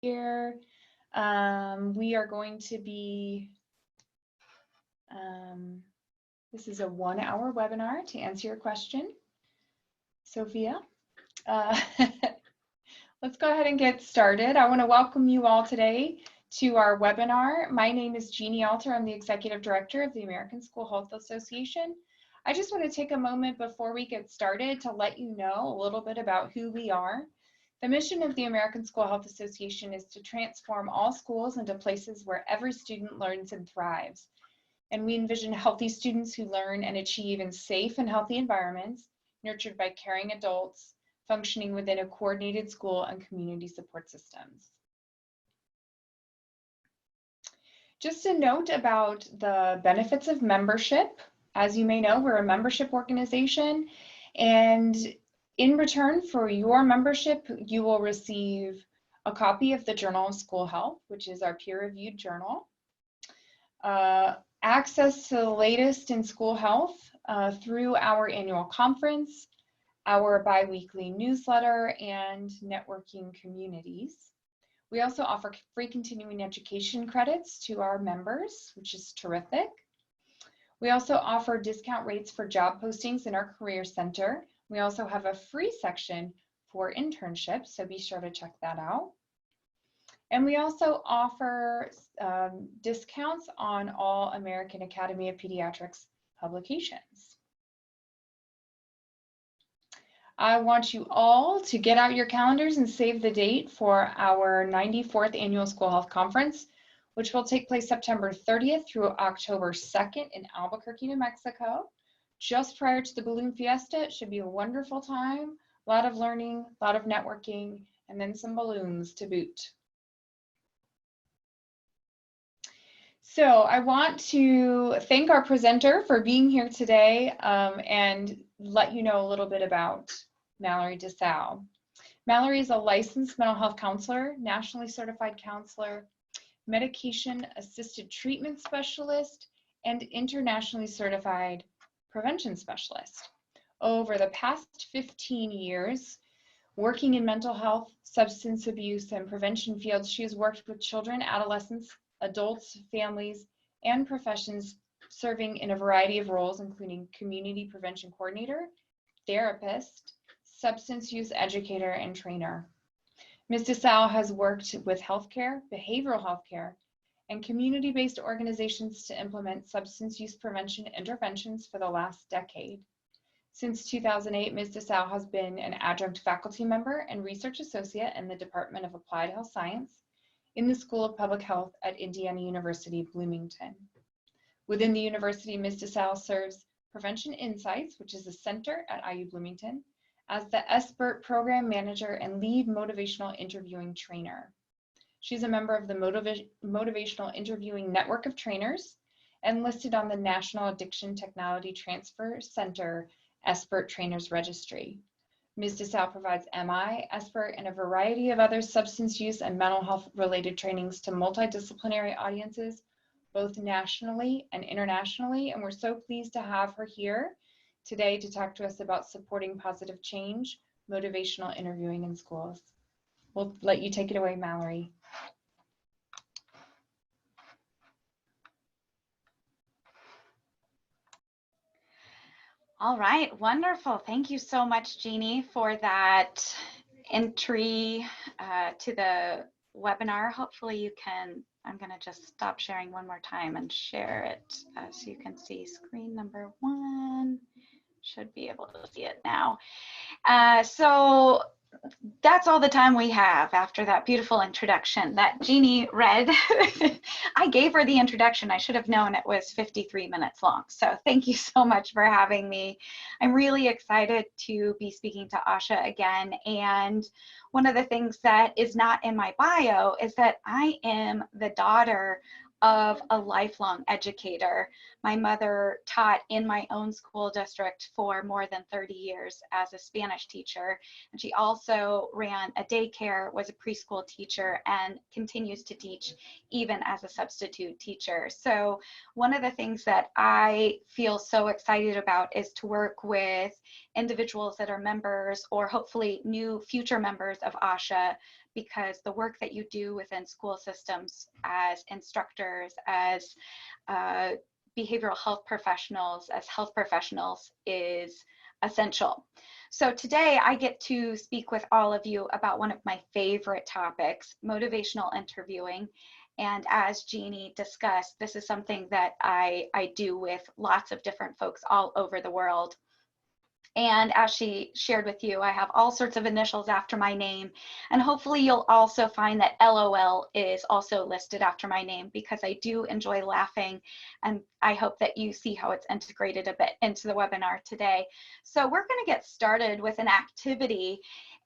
here. We are going to be, this is a 1-hour webinar to answer your question, Sophia. Let's go ahead and get started. I want to welcome you all today to our webinar. My name is Jeannie Alter. I'm the Executive Director of the American School Health Association. I just want to take a moment before we get started to let you know a little bit about who we are. The mission of the American School Health Association is to transform all schools into places where every student learns and thrives. And we envision healthy students who learn and achieve in safe and healthy environments, nurtured by caring adults, functioning within a coordinated school and community support systems. Just a note about the benefits of membership. As you may know, we're a membership organization, and in return for your membership, you will receive a copy of the Journal of School Health, which is our peer-reviewed journal, access to the latest in school health through our annual conference, our bi-weekly newsletter, and networking communities. We also offer free continuing education credits to our members, which is terrific. We also offer discount rates for job postings in our Career Center. We also have a free section for internships, so be sure to check that out. And we also offer discounts on all American Academy of Pediatrics publications. I want you all to get out your calendars and save the date for our 94th Annual School Health Conference, which will take place September 30th through October 2nd in Albuquerque, New Mexico. Just prior to the Balloon Fiesta. It should be a wonderful time, a lot of learning, a lot of networking, and then some balloons to boot. So I want to thank our presenter for being here today and let you know a little bit about Mallori DeSalle. Mallori is a licensed mental health counselor, nationally certified counselor, medication-assisted treatment specialist, and internationally certified prevention specialist. Over the past 15 years, working in mental health, substance abuse, and prevention fields, she has worked with children, adolescents, adults, families, and professions, serving in a variety of roles, including community prevention coordinator, therapist, substance use educator, and trainer. Ms. DeSalle has worked with healthcare, behavioral healthcare, and community-based organizations to implement substance use prevention interventions for the last decade. Since 2008, Ms. DeSalle has been an adjunct faculty member and research associate in the Department of Applied Health Science in the School of Public Health at Indiana University, Bloomington. Within the university, Ms. DeSalle serves Prevention Insights, which is a center at IU Bloomington, as the SBIRT program manager and lead motivational interviewing trainer. She's a member of the Motivational Interviewing Network of Trainers and listed on the National Addiction Technology Transfer Center SBIRT Trainers Registry. Ms. DeSalle provides MI, SBIRT, and a variety of other substance use and mental health related trainings to multidisciplinary audiences, both nationally and internationally, and we're so pleased to have her here today to talk to us about supporting positive change, motivational interviewing in schools. We'll let you take it away, Mallori. All right, wonderful. Thank you so much, Jeannie, for that entry to the webinar. Hopefully you can, I'm going to just stop sharing one more time and share it so you can see screen number 1. Should be able to see it now. So that's all the time we have after that beautiful introduction that Jeannie read. I gave her the introduction. I should have known it was 53 minutes long. So thank you so much for having me. I'm really excited to be speaking to Asha again. And one of the things that is not in my bio is that I am the daughter of a lifelong educator. My mother taught in my own school district for more than 30 years as a Spanish teacher, and she also ran a daycare, was a preschool teacher, and continues to teach even as a substitute teacher. So one of the things that I feel so excited about is to work with individuals that are members or hopefully new future members of ASHA, because the work that you do within school systems as instructors, as behavioral health professionals, as health professionals is essential. So today I get to speak with all of you about one of my favorite topics, motivational interviewing. And as Jeannie discussed, this is something that I do with lots of different folks all over the world. And as she shared with you, I have all sorts of initials after my name. And hopefully you'll also find that LOL is also listed after my name, because I do enjoy laughing. And I hope that you see how it's integrated a bit into the webinar today. So we're going to get started with an activity.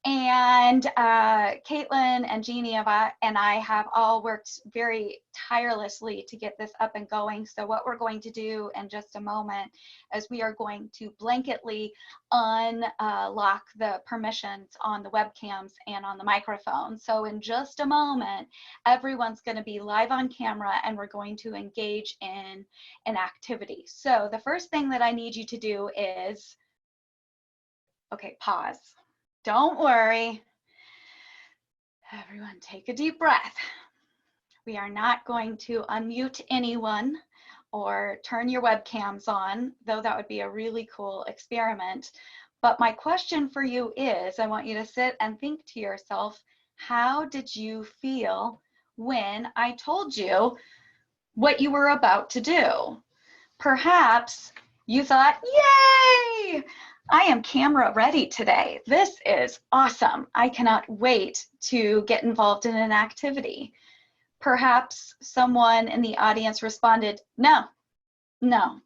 And Caitlin and Jeannie and I have all worked very tirelessly to get this up and going. So what we're going to do in just a moment is we are going to blanketly unlock the permissions on the webcams and on the microphone. So in just a moment, everyone's going to be live on camera and we're going to engage in an activity. So the first thing that I need you to do is, okay, pause. Don't worry. Everyone take a deep breath. We are not going to unmute anyone or turn your webcams on, though that would be a really cool experiment. But my question for you is, I want you to sit and think to yourself, how did you feel when I told you what you were about to do? Perhaps you thought, yay! I am camera ready today. This is awesome. I cannot wait to get involved in an activity. Perhaps someone in the audience responded, no, no.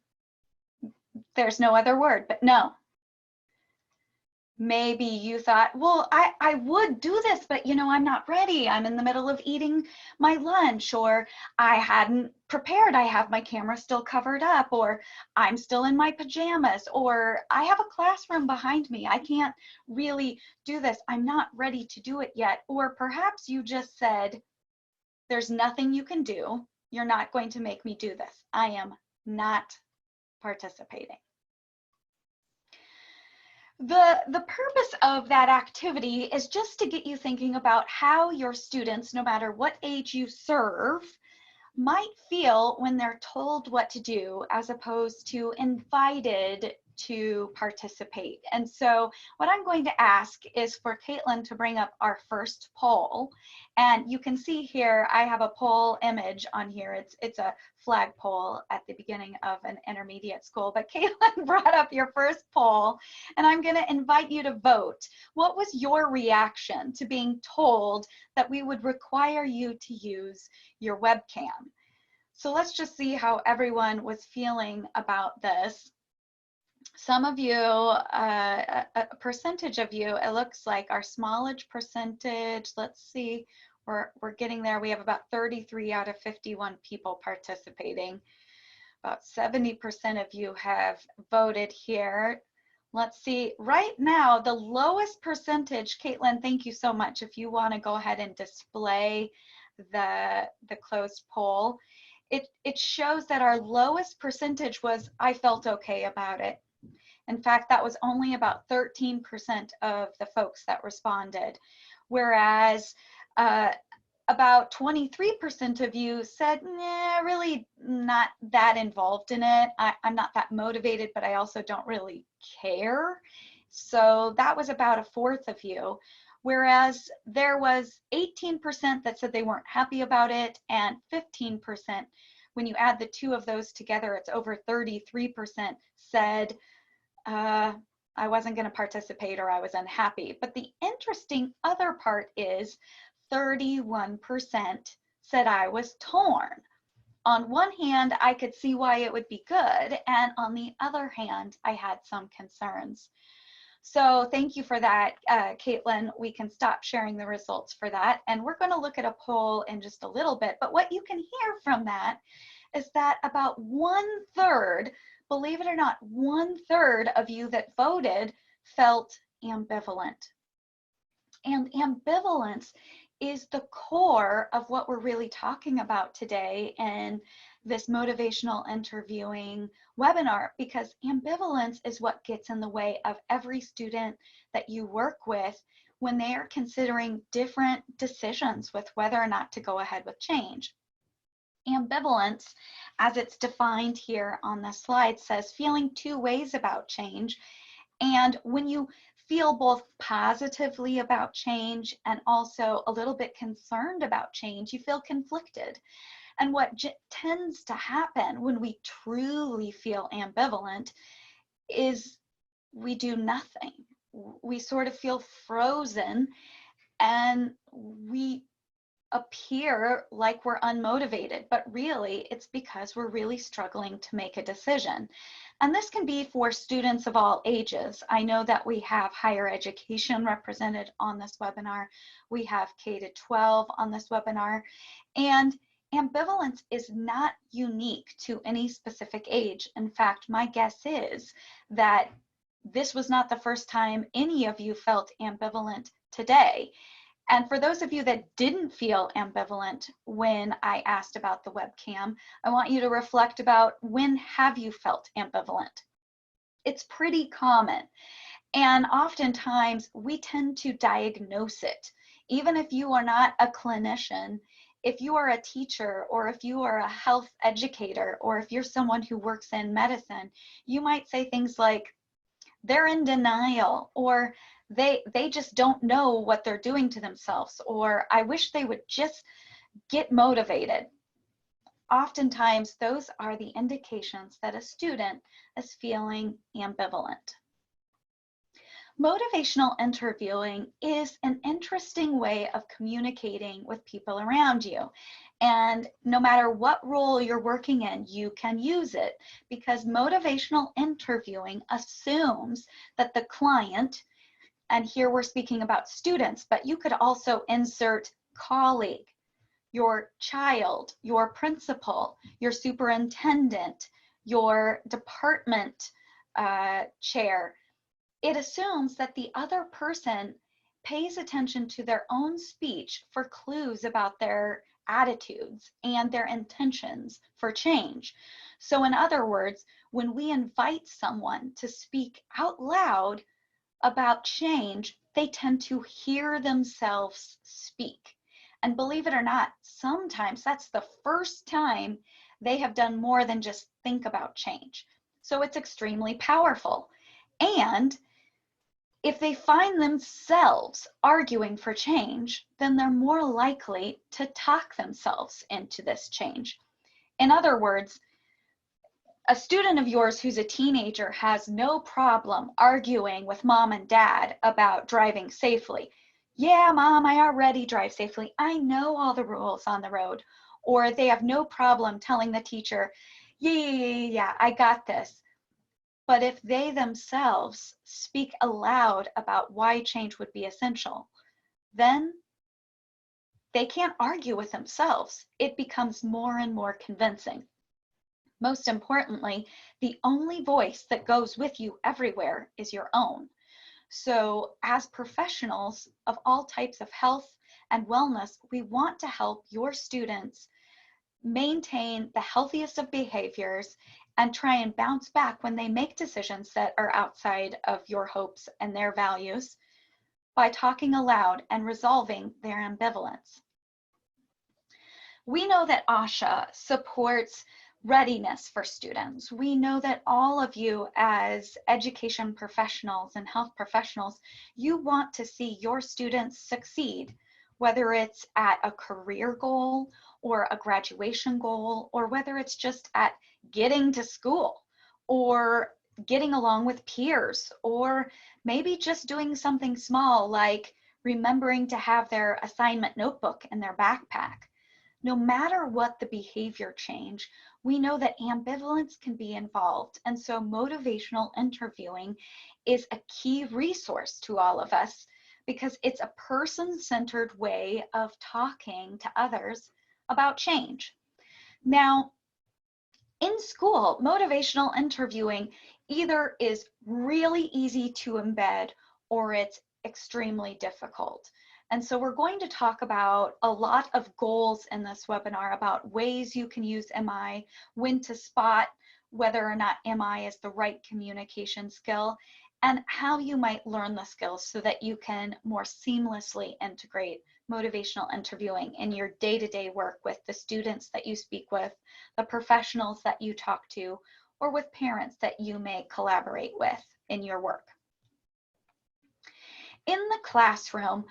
There's no other word, but no. Maybe you thought, well, I would do this, but I'm not ready. I'm in the middle of eating my lunch, or I hadn't prepared. I have my camera still covered up, or I'm still in my pajamas, or I have a classroom behind me. I can't really do this. I'm not ready to do it yet. Or perhaps you just said, there's nothing you can do. You're not going to make me do this. I am not participating. The purpose of that activity is just to get you thinking about how your students, no matter what age you serve, might feel when they're told what to do as opposed to invited to participate. And so what I'm going to ask is for Caitlin to bring up our first poll. And you can see here, I have a poll image on here. It's a flagpole at the beginning of an intermediate school, but Caitlin brought up your first poll, and I'm gonna invite you to vote. What was your reaction to being told that we would require you to use your webcam? So let's just see how everyone was feeling about this. Some of you, a percentage of you, it looks like our smallage percentage, let's see, we're getting there. We have about 33 out of 51 people participating. About 70% of you have voted here. Let's see, right now, the lowest percentage, Caitlin, thank you so much. If you want to go ahead and display the closed poll, it shows that our lowest percentage was, I felt okay about it. In fact, that was only about 13% of the folks that responded, whereas about 23% of you said, nah, really not that involved in it. I'm not that motivated, but I also don't really care. So that was about a fourth of you, whereas there was 18% that said they weren't happy about it, and 15%, when you add the two of those together, it's over 33% said, I wasn't going to participate or I was unhappy. But the interesting other part is 31% said I was torn. On one hand, I could see why it would be good, and on the other hand, I had some concerns. So thank you for that, Caitlin. We can stop sharing the results for that, and we're going to look at a poll in just a little bit. But what you can hear from that is that about 1/3, believe it or not, 1/3 of you that voted felt ambivalent. And ambivalence is the core of what we're really talking about today in this motivational interviewing webinar, because ambivalence is what gets in the way of every student that you work with when they are considering different decisions with whether or not to go ahead with change. Ambivalence, as it's defined here on the slide, says feeling two ways about change. And when you feel both positively about change and also a little bit concerned about change, you feel conflicted. And what tends to happen when we truly feel ambivalent is we do nothing. We sort of feel frozen and we appear like we're unmotivated, but really it's because we're really struggling to make a decision. And this can be for students of all ages. I know that we have higher education represented on this webinar. We have K-12 on this webinar. And ambivalence is not unique to any specific age. In fact, my guess is that this was not the first time any of you felt ambivalent today. And for those of you that didn't feel ambivalent when I asked about the webcam, I want you to reflect about, when have you felt ambivalent? It's pretty common. And oftentimes we tend to diagnose it. Even if you are not a clinician, if you are a teacher, or if you are a health educator, or if you're someone who works in medicine, you might say things like, they're in denial, or they just don't know what they're doing to themselves, or I wish they would just get motivated. Oftentimes, those are the indications that a student is feeling ambivalent. Motivational interviewing is an interesting way of communicating with people around you. And no matter what role you're working in, you can use it, because motivational interviewing assumes that the client, and here we're speaking about students, but you could also insert colleague, your child, your principal, your superintendent, your department chair. It assumes that the other person pays attention to their own speech for clues about their attitudes and their intentions for change. So in other words, when we invite someone to speak out loud about change, they tend to hear themselves speak. And believe it or not, sometimes that's the first time they have done more than just think about change. So it's extremely powerful. And if they find themselves arguing for change, then they're more likely to talk themselves into this change. In other words, a student of yours who's a teenager has no problem arguing with mom and dad about driving safely. Yeah, mom, I already drive safely. I know all the rules on the road. Or they have no problem telling the teacher, yeah, I got this. But if they themselves speak aloud about why change would be essential, then they can't argue with themselves. It becomes more and more convincing. Most importantly, the only voice that goes with you everywhere is your own. So as professionals of all types of health and wellness, we want to help your students maintain the healthiest of behaviors and try and bounce back when they make decisions that are outside of your hopes and their values by talking aloud and resolving their ambivalence. We know that ASHA supports readiness for students. We know that all of you as education professionals and health professionals, you want to see your students succeed, whether it's at a career goal or a graduation goal, or whether it's just at getting to school or getting along with peers, or maybe just doing something small like remembering to have their assignment notebook in their backpack. No matter what the behavior change, we know that ambivalence can be involved. And so motivational interviewing is a key resource to all of us, because it's a person-centered way of talking to others about change. Now, in school, motivational interviewing either is really easy to embed or it's extremely difficult. And so we're going to talk about a lot of goals in this webinar about ways you can use MI, when to spot whether or not MI is the right communication skill, and how you might learn the skills so that you can more seamlessly integrate motivational interviewing in your day-to-day work with the students that you speak with, the professionals that you talk to, or with parents that you may collaborate with in your work. In the classroom,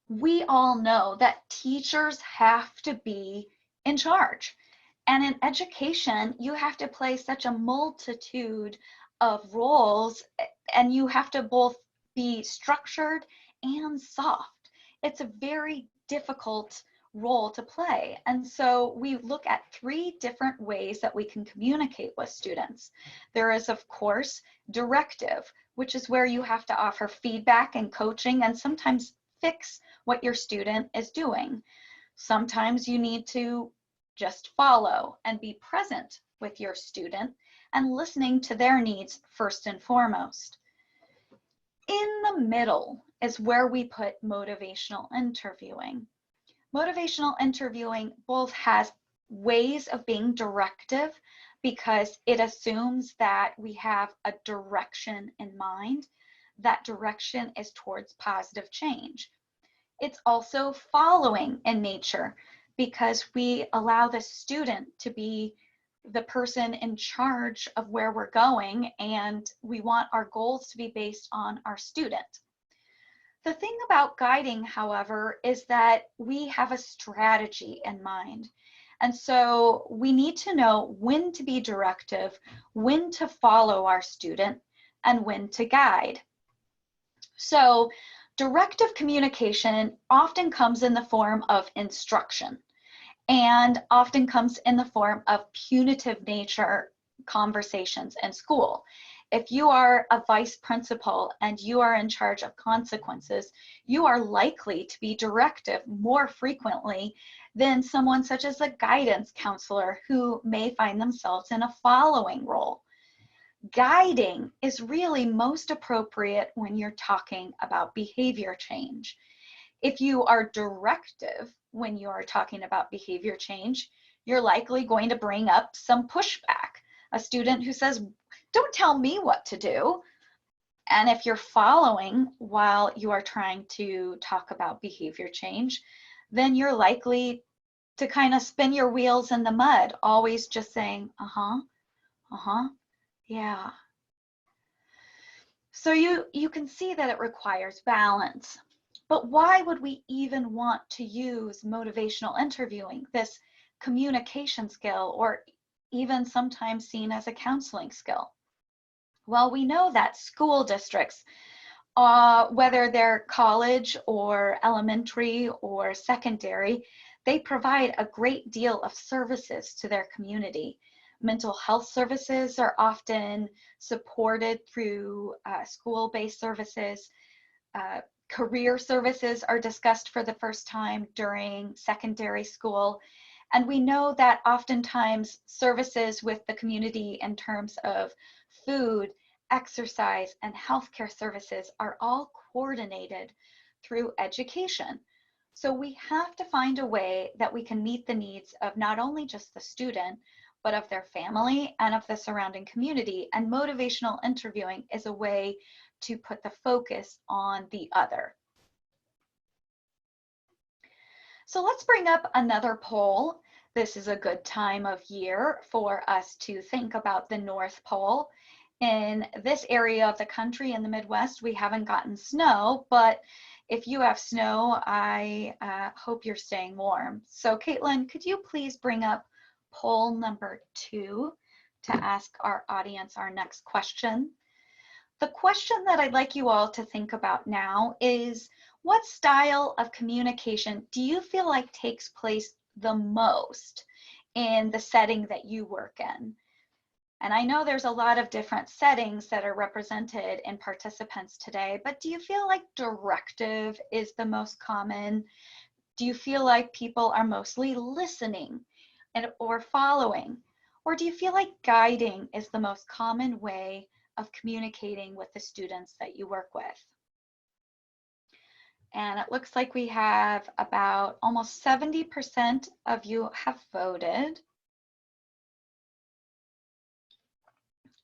we all know that teachers have to be in charge. And in education, you have to play such a multitude of roles, and you have to both be structured and soft. It's a very difficult role to play. And so we look at 3 different ways that we can communicate with students. There is, of course, directive, which is where you have to offer feedback and coaching and sometimes fix what your student is doing. Sometimes you need to just follow and be present with your student and listening to their needs first and foremost. In the middle is where we put motivational interviewing. Motivational interviewing both has ways of being directive because it assumes that we have a direction in mind. That direction is towards positive change. It's also following in nature because we allow the student to be the person in charge of where we're going, and we want our goals to be based on our student. The thing about guiding, however, is that we have a strategy in mind. And so we need to know when to be directive, when to follow our student, and when to guide. So directive communication often comes in the form of instruction and often comes in the form of punitive nature conversations in school. If you are a vice principal and you are in charge of consequences, you are likely to be directive more frequently than someone such as a guidance counselor who may find themselves in a following role. Guiding is really most appropriate when you're talking about behavior change. If you are directive when you are talking about behavior change, you're likely going to bring up some pushback. A student who says, "Don't tell me what to do." And if you're following while you are trying to talk about behavior change, then you're likely to kind of spin your wheels in the mud, always just saying, yeah. So you can see that it requires balance. But why would we even want to use motivational interviewing, this communication skill, or even sometimes seen as a counseling skill? Well, we know that school districts, whether they're college or elementary or secondary, they provide a great deal of services to their community. Mental health services are often supported through school-based services. Career services are discussed for the first time during secondary school. And we know that oftentimes services with the community in terms of food, exercise, and healthcare services are all coordinated through education. So we have to find a way that we can meet the needs of not only just the student, but of their family and of the surrounding community. And motivational interviewing is a way to put the focus on the other. So let's bring up another poll. This is a good time of year for us to think about the North Pole. In this area of the country, in the Midwest, we haven't gotten snow, but if you have snow, I hope you're staying warm. So Caitlin, could you please bring up poll number 2 to ask our audience our next question? The question that I'd like you all to think about now is, what style of communication do you feel like takes place the most in the setting that you work in? And I know there's a lot of different settings that are represented in participants today, but do you feel like directive is the most common? Do you feel like people are mostly listening or following? Or do you feel like guiding is the most common way of communicating with the students that you work with? And it looks like we have about almost 70% of you have voted.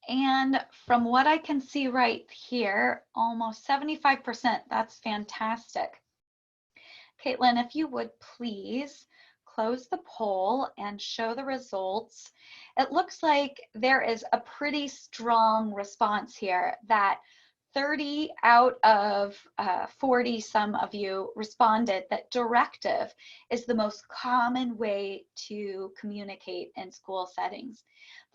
And from what I can see right here, almost 75%, that's fantastic. Caitlin, if you would please close the poll and show the results. It looks like there is a pretty strong response here that 30 out of 40 some of you responded that directive is the most common way to communicate in school settings.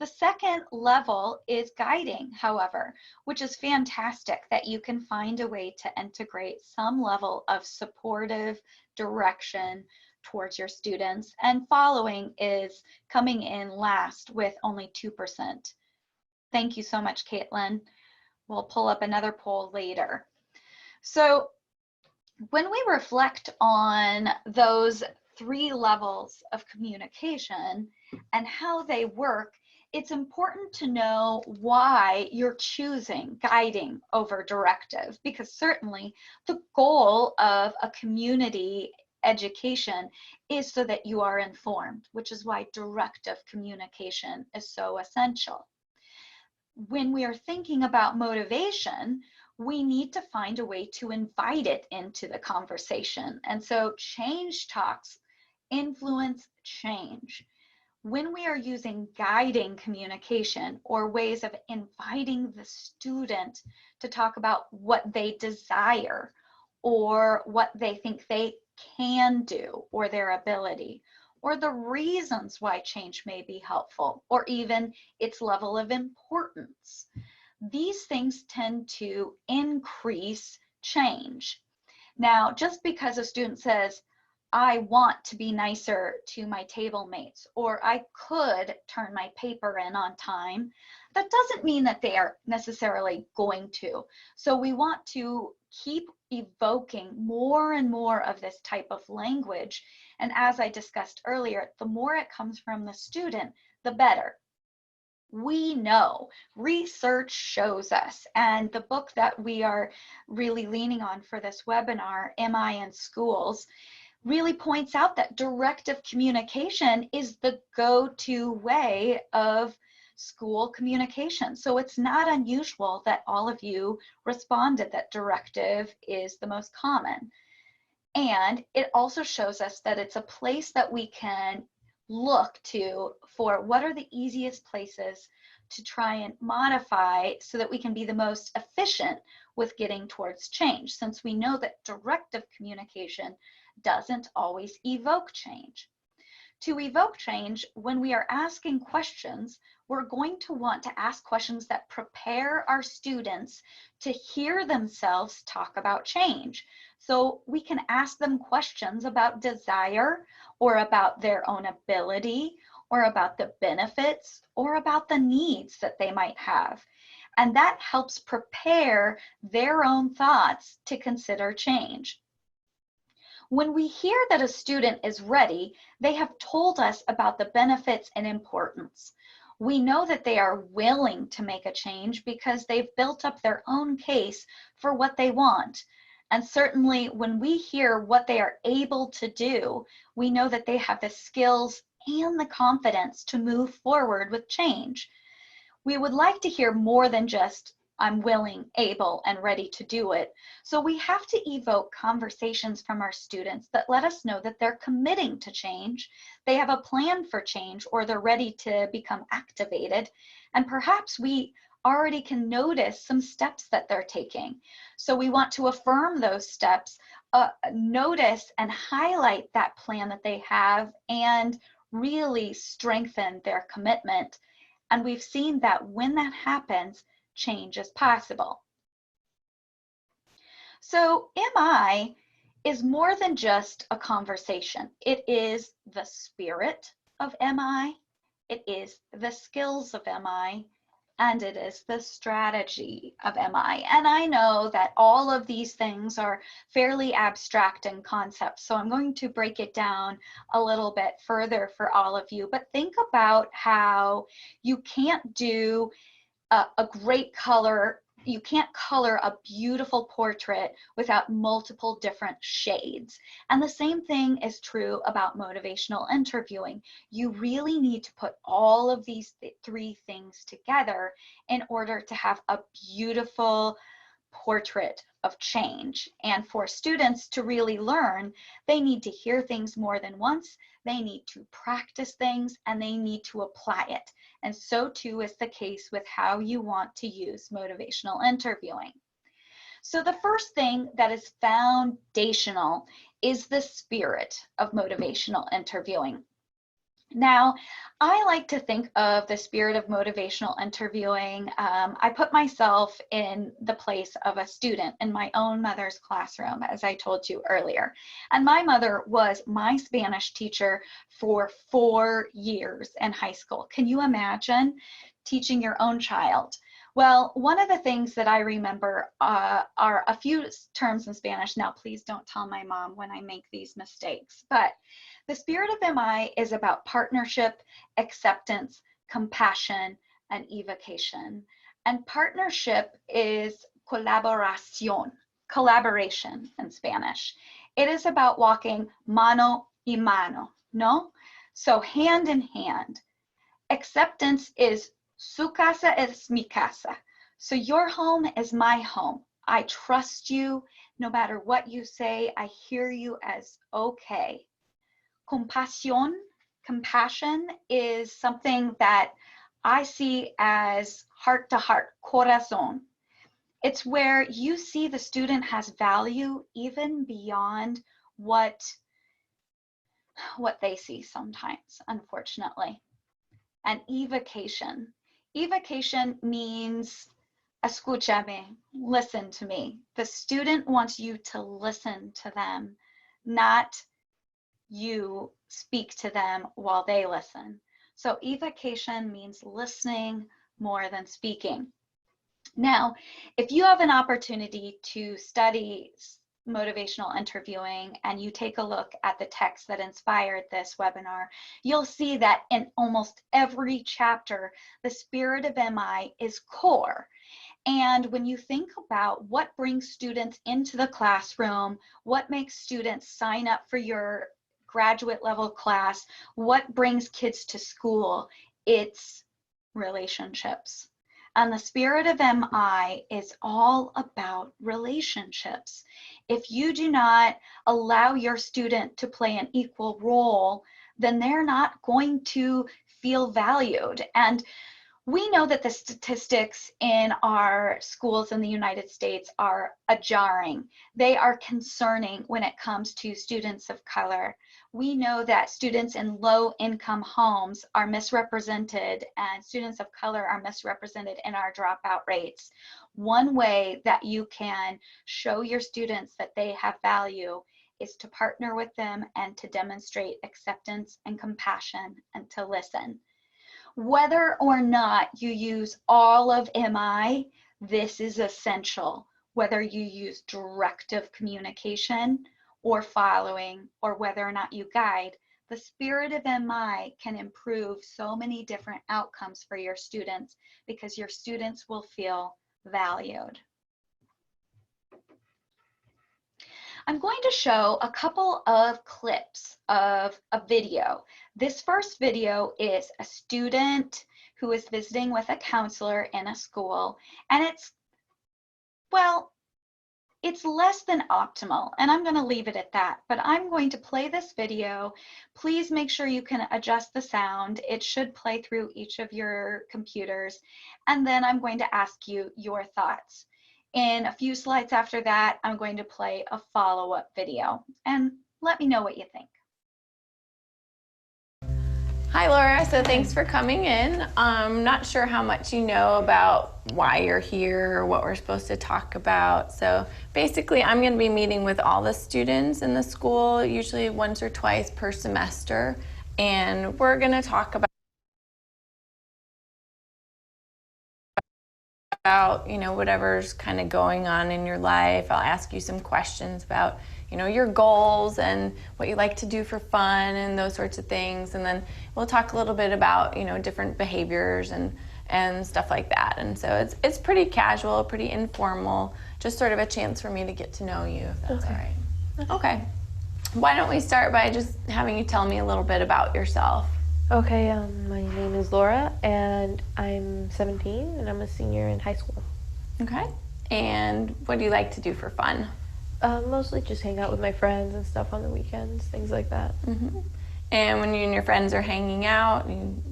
The second level is guiding, however, which is fantastic that you can find a way to integrate some level of supportive direction towards your students. And following is coming in last with only 2%. Thank you so much, Caitlin. We'll pull up another poll later. So when we reflect on those 3 levels of communication and how they work, it's important to know why you're choosing guiding over directive, because certainly the goal of a community education is so that you are informed, which is why directive communication is so essential. When we are thinking about motivation, we need to find a way to invite it into the conversation. And so change talks influence change. When we are using guiding communication or ways of inviting the student to talk about what they desire or what they think they can do or their ability, or the reasons why change may be helpful, or even its level of importance, these things tend to increase change. Now, just because a student says, I want to be nicer to my table mates, or I could turn my paper in on time, that doesn't mean that they are necessarily going to. So we want to keep evoking more and more of this type of language. And as I discussed earlier, the more it comes from the student, the better. We know, research shows us, and the book that we are really leaning on for this webinar, MI in Schools, really points out that directive communication is the go-to way of school communication. So it's not unusual that all of you responded that directive is the most common. And it also shows us that it's a place that we can look to for what are the easiest places to try and modify so that we can be the most efficient with getting towards change, since we know that directive communication doesn't always evoke change. To evoke change, when we are asking questions, we're going to want to ask questions that prepare our students to hear themselves talk about change. So we can ask them questions about desire, or about their own ability, or about the benefits, or about the needs that they might have. And that helps prepare their own thoughts to consider change. When we hear that a student is ready, they have told us about the benefits and importance. We know that they are willing to make a change because they've built up their own case for what they want. And certainly when we hear what they are able to do, we know that they have the skills and the confidence to move forward with change. We would like to hear more than just, I'm willing, able, and ready to do it. So we have to evoke conversations from our students that let us know that they're committing to change, they have a plan for change, or they're ready to become activated. And perhaps we already can notice some steps that they're taking. So we want to affirm those steps, notice and highlight that plan that they have, and really strengthen their commitment. And we've seen that when that happens, change is possible. So MI is more than just a conversation. It is the spirit of MI, it is the skills of MI, and it is the strategy of MI. And I know that all of these things are fairly abstract in concept, so I'm going to break it down a little bit further for all of you. But think about how you can't do a great color you can't color a beautiful portrait without multiple different shades. And the same thing is true about motivational interviewing. You really need to put all of these three things together in order to have a beautiful portrait of change. And for students to really learn, they need to hear things more than once, they need to practice things, and they need to apply it. And so too is the case with how you want to use motivational interviewing. So the first thing that is foundational is the spirit of motivational interviewing. Now, I like to think of the spirit of motivational interviewing. I put myself in the place of a student in my own mother's classroom, as I told you earlier. And my mother was my Spanish teacher for 4 years in high school. Can you imagine teaching your own child? Well, one of the things that I remember are a few terms in Spanish. Now, please don't tell my mom when I make these mistakes, but the spirit of MI is about partnership, acceptance, compassion, and evocation. And partnership is colaboración, collaboration in Spanish. It is about walking mano y mano, no? So hand in hand. Acceptance is su casa es mi casa. So your home is my home. I trust you. No matter what you say, I hear you as okay. Compasión, compassion is something that I see as heart to heart, corazón. It's where you see the student has value even beyond what they see sometimes, unfortunately. And evocation. Evocation means escúchame, listen to me. The student wants you to listen to them, not you speak to them while they listen. So evocation means listening more than speaking. Now, if you have an opportunity to study motivational interviewing and you take a look at the text that inspired this webinar, you'll see that in almost every chapter, the spirit of MI is core. And when you think about what brings students into the classroom, what makes students sign up for your graduate level class, what brings kids to school, it's relationships. And the spirit of MI is all about relationships. If you do not allow your student to play an equal role, then they're not going to feel valued. And we know that the statistics in our schools in the United States are jarring. They are concerning when it comes to students of color. We know that students in low-income homes are misrepresented and students of color are misrepresented in our dropout rates. One way that you can show your students that they have value is to partner with them and to demonstrate acceptance and compassion and to listen. Whether or not you use all of MI, this is essential. Whether you use directive communication or following, or whether or not you guide, the spirit of MI can improve so many different outcomes for your students because your students will feel valued. I'm going to show a couple of clips of a video. This first video is a student who is visiting with a counselor in a school, and it's less than optimal, and I'm going to leave it at that, but I'm going to play this video. Please make sure you can adjust the sound. It should play through each of your computers, and then I'm going to ask you your thoughts. In a few slides after that, I'm going to play a follow-up video, and let me know what you think. Hi Laura, so thanks for coming in. I'm not sure how much you know about why you're here or what we're supposed to talk about. So basically I'm going to be meeting with all the students in the school, usually once or twice per semester, and we're going to talk about whatever's kind of going on in your life. I'll ask you some questions about your goals and what you like to do for fun and those sorts of things, and then we'll talk a little bit about different behaviors and and stuff like that. And so it's pretty casual, pretty informal, just sort of a chance for me to get to know you, if that's all right. Okay. Why don't we start by just having you tell me a little bit about yourself? Okay, my name is Laura, and I'm 17, and I'm a senior in high school. Okay. And what do you like to do for fun? Mostly just hang out with my friends and stuff on the weekends, things like that. And when you and your friends are hanging out,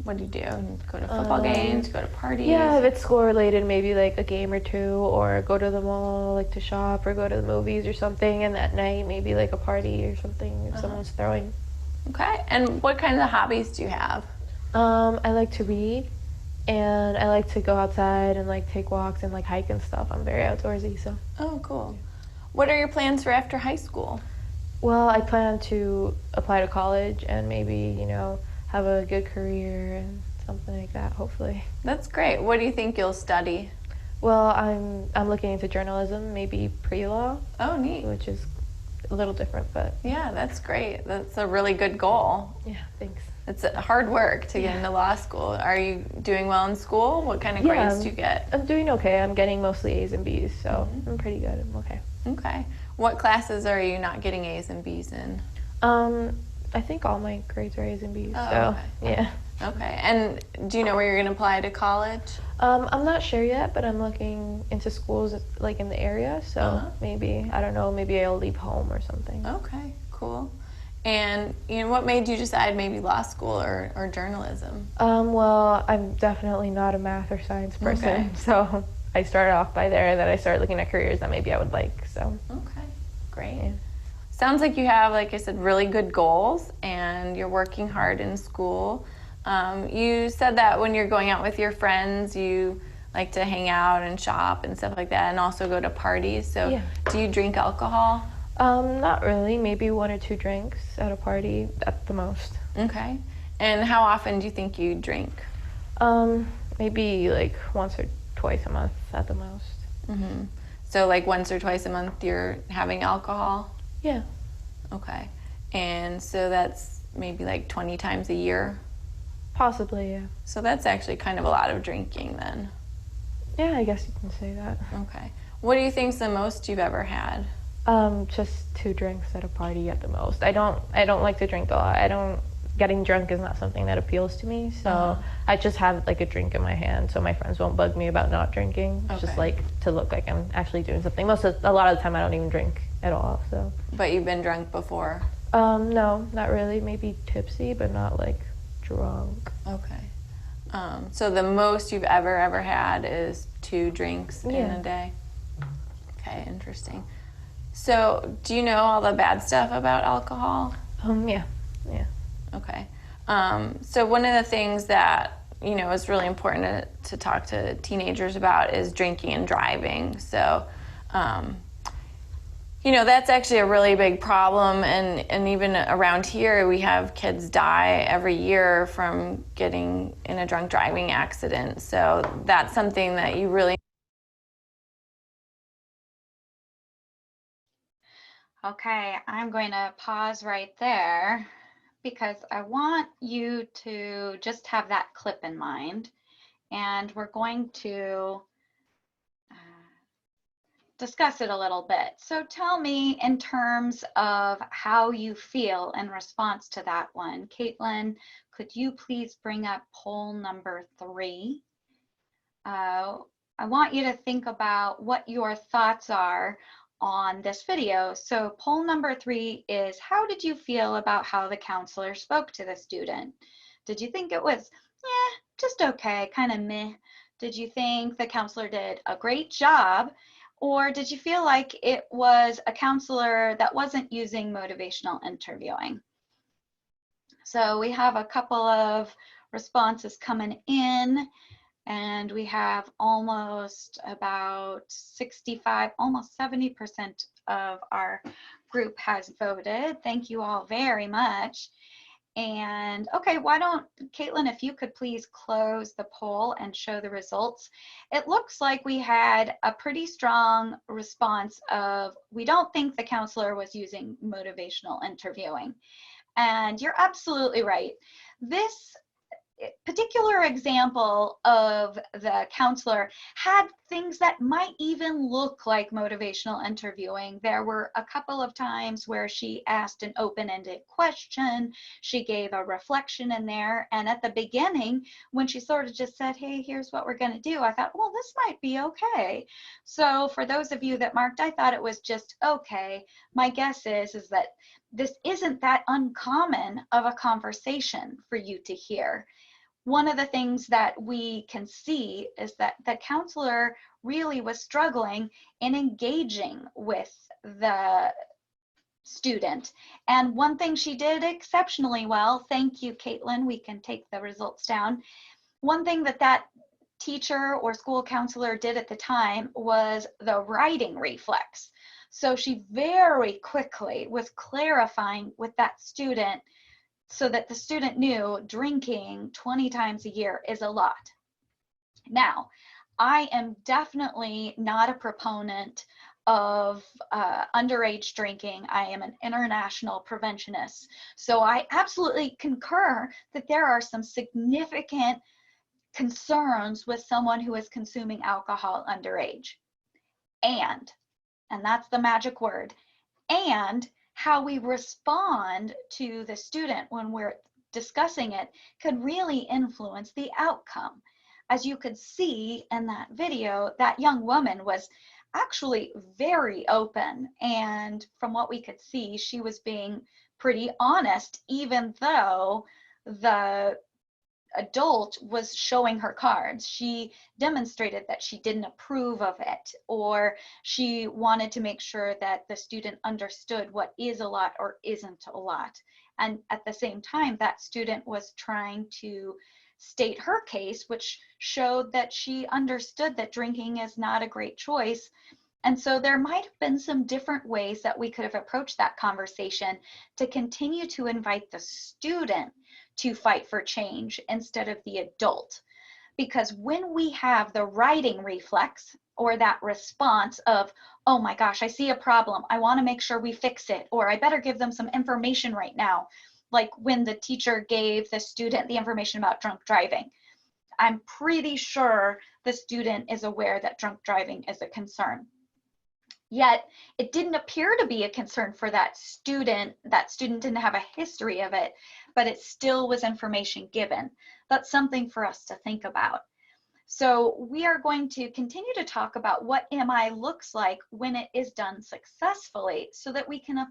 what do? You go to football games, go to parties? Yeah, if it's school related, maybe like a game or two, or go to the mall, like to shop, or go to the movies or something, and that night maybe like a party or something if someone's throwing. Okay. And what kinds of hobbies do you have? I like to read, and I like to go outside and like take walks and like hike and stuff. I'm very outdoorsy, so. Oh, cool. What are your plans for after high school? Well, I plan to apply to college and maybe, you know, have a good career and something like that, hopefully. That's great. What do you think you'll study? Well, I'm looking into journalism, maybe pre-law, Oh, neat. which is a little different, but Yeah, that's great. That's a really good goal. yeah, thanks. It's hard work to get into law school. Are you doing well in school? What kind of Yeah, grades do you get? I'm doing okay. I'm getting mostly A's and B's, so I'm pretty good. I'm okay. Okay. What classes are you not getting A's and B's in? I think all my grades are A's and B's, Oh, so okay. yeah. Okay. And do you know where you're going to apply to college? I'm not sure yet, but I'm looking into schools like in the area, so maybe, I don't know, maybe I'll leave home or something. Okay, cool. And what made you decide maybe law school or journalism? Well, I'm definitely not a math or science person, Okay. so I started off by there, and then I started looking at careers that maybe I would like, so. Okay, great. Yeah. Sounds like you have, like I said, really good goals, and you're working hard in school. You said that when you're going out with your friends, you like to hang out and shop and stuff like that, and also go to parties. So Yeah. do you drink alcohol? Not really, maybe 1 or 2 drinks at a party at the most. Okay. And how often do you think you drink? Maybe like once or twice a month at the most. So like once or twice a month you're having alcohol? Yeah. Okay. And so that's maybe like 20 times a year? Possibly, yeah. So that's actually kind of a lot of drinking then. Yeah, I guess you can say that. Okay. What do you think's the most you've ever had? Just 2 drinks at a party at the most. I don't like to drink a lot. Getting drunk is not something that appeals to me, so I just have like a drink in my hand so my friends won't bug me about not drinking. It's just Okay. like to look like I'm actually doing something. A lot of the time I don't even drink at all, so. But you've been drunk before? No, not really. Maybe tipsy, but not like drunk. Okay. So the most you've ever had is 2 drinks in Yeah. a day? Okay, interesting. So do you know all the bad stuff about alcohol? Yeah. Okay. So one of the things that, is really important to talk to teenagers about is drinking and driving. So, that's actually a really big problem. And even around here, we have kids die every year from getting in a drunk driving accident. So that's something that you really. Okay, I'm going to pause right there because I want you to just have that clip in mind. And we're going to discuss it a little bit. So tell me in terms of how you feel in response to that one. Caitlin, could you please bring up poll number 3? I want you to think about what your thoughts are on this video. So poll number 3 is, how did you feel about how the counselor spoke to the student? Did you think it was, just okay, kind of meh? Did you think the counselor did a great job? Or did you feel like it was a counselor that wasn't using motivational interviewing? So we have a couple of responses coming in, and we have almost about 65, almost 70% of our group has voted. Thank you all very much. And okay, why don't, Caitlin, if you could please close the poll and show the results. It looks like we had a pretty strong response of, we don't think the counselor was using motivational interviewing. And you're absolutely right. This particular example of the counselor had things that might even look like motivational interviewing. There were a couple of times where she asked an open-ended question, she gave a reflection in there, and at the beginning, when she sort of just said, hey, here's what we're going to do, I thought, well, this might be okay. So for those of you that marked, I thought it was just okay. My guess is that this isn't that uncommon of a conversation for you to hear. One of the things that we can see is that the counselor really was struggling in engaging with the student. And one thing she did exceptionally well, thank you, Caitlin, we can take the results down. One thing that teacher or school counselor did at the time was the writing reflex. So she very quickly was clarifying with that student so that the student knew drinking 20 times a year is a lot. Now, I am definitely not a proponent of underage drinking. I am an international preventionist. So I absolutely concur that there are some significant concerns with someone who is consuming alcohol underage. And that's the magic word, and how we respond to the student when we're discussing it could really influence the outcome. As you could see in that video, that young woman was actually very open, and from what we could see, she was being pretty honest, even though the adult was showing her cards. She demonstrated that she didn't approve of it, or she wanted to make sure that the student understood what is a lot or isn't a lot. And at the same time, that student was trying to state her case, which showed that she understood that drinking is not a great choice. And so there might have been some different ways that we could have approached that conversation to continue to invite the student to fight for change instead of the adult. Because when we have the writing reflex, or that response of, oh my gosh, I see a problem, I want to make sure we fix it, or I better give them some information right now, like when the teacher gave the student the information about drunk driving. I'm pretty sure the student is aware that drunk driving is a concern. Yet it didn't appear to be a concern for that student. That student didn't have a history of it, but it still was information given. That's something for us to think about. So we are going to continue to talk about what MI looks like when it is done successfully, so that we can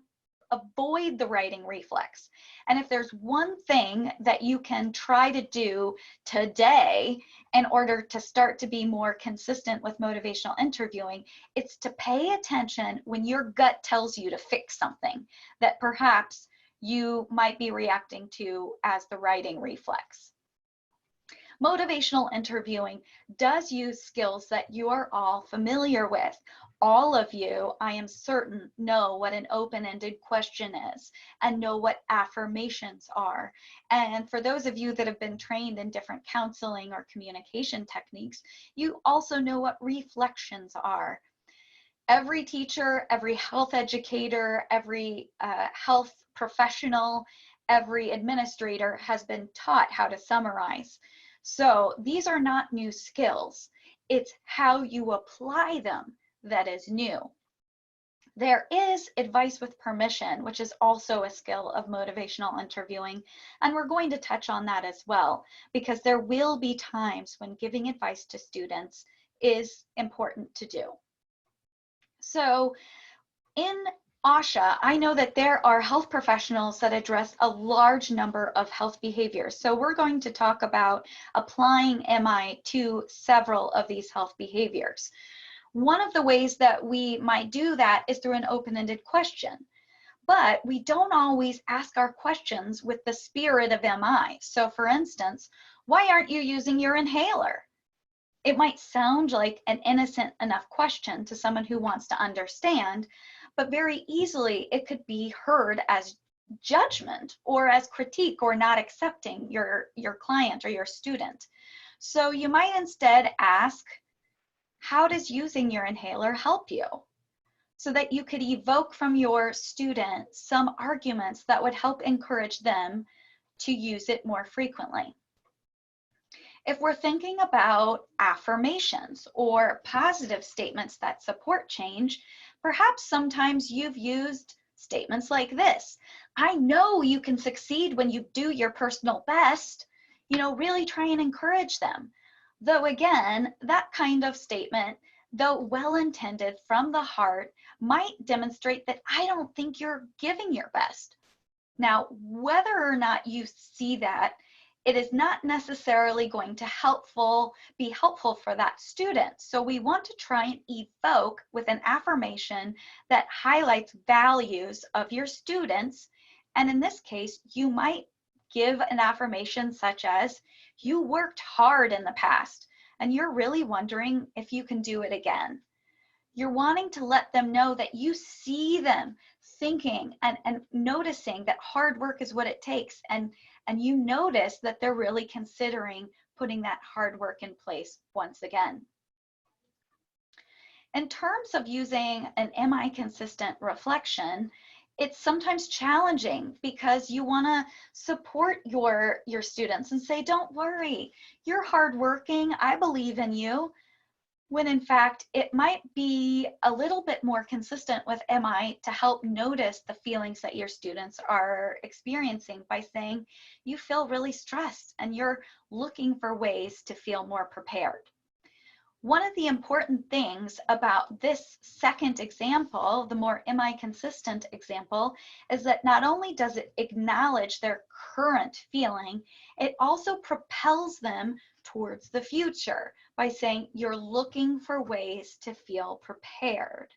avoid the writing reflex. And if there's one thing that you can try to do today in order to start to be more consistent with motivational interviewing, it's to pay attention when your gut tells you to fix something that perhaps you might be reacting to as the writing reflex. Motivational interviewing does use skills that you are all familiar with. All of you, I am certain, know what an open-ended question is and know what affirmations are. And for those of you that have been trained in different counseling or communication techniques, you also know what reflections are. Every teacher, every health educator, every health professional, every administrator has been taught how to summarize. So these are not new skills. It's how you apply them that is new. There is advice with permission, which is also a skill of motivational interviewing, and we're going to touch on that as well, because there will be times when giving advice to students is important to do. So in ASHA, I know that there are health professionals that address a large number of health behaviors. So we're going to talk about applying MI to several of these health behaviors. One of the ways that we might do that is through an open-ended question. But we don't always ask our questions with the spirit of MI. So for instance, why aren't you using your inhaler? It might sound like an innocent enough question to someone who wants to understand, but very easily it could be heard as judgment or as critique or not accepting your client or your student. So you might instead ask, how does using your inhaler help you? So that you could evoke from your student some arguments that would help encourage them to use it more frequently. If we're thinking about affirmations or positive statements that support change, perhaps sometimes you've used statements like this: I know you can succeed when you do your personal best. Really try and encourage them. Though again, that kind of statement, though well-intended from the heart, might demonstrate that I don't think you're giving your best. Now, whether or not you see that, it is not necessarily going to be helpful for that student. So we want to try and evoke with an affirmation that highlights values of your students. And in this case, you might give an affirmation such as, you worked hard in the past and you're really wondering if you can do it again. You're wanting to let them know that you see them thinking and noticing that hard work is what it takes, and you notice that they're really considering putting that hard work in place once again. In terms of using an am I consistent reflection, it's sometimes challenging because you want to support your students and say, don't worry, you're hardworking, I believe in you. When in fact, it might be a little bit more consistent with am I to help notice the feelings that your students are experiencing by saying, you feel really stressed and you're looking for ways to feel more prepared. One of the important things about this second example, the more am I consistent example, is that not only does it acknowledge their current feeling, it also propels them towards the future by saying you're looking for ways to feel prepared.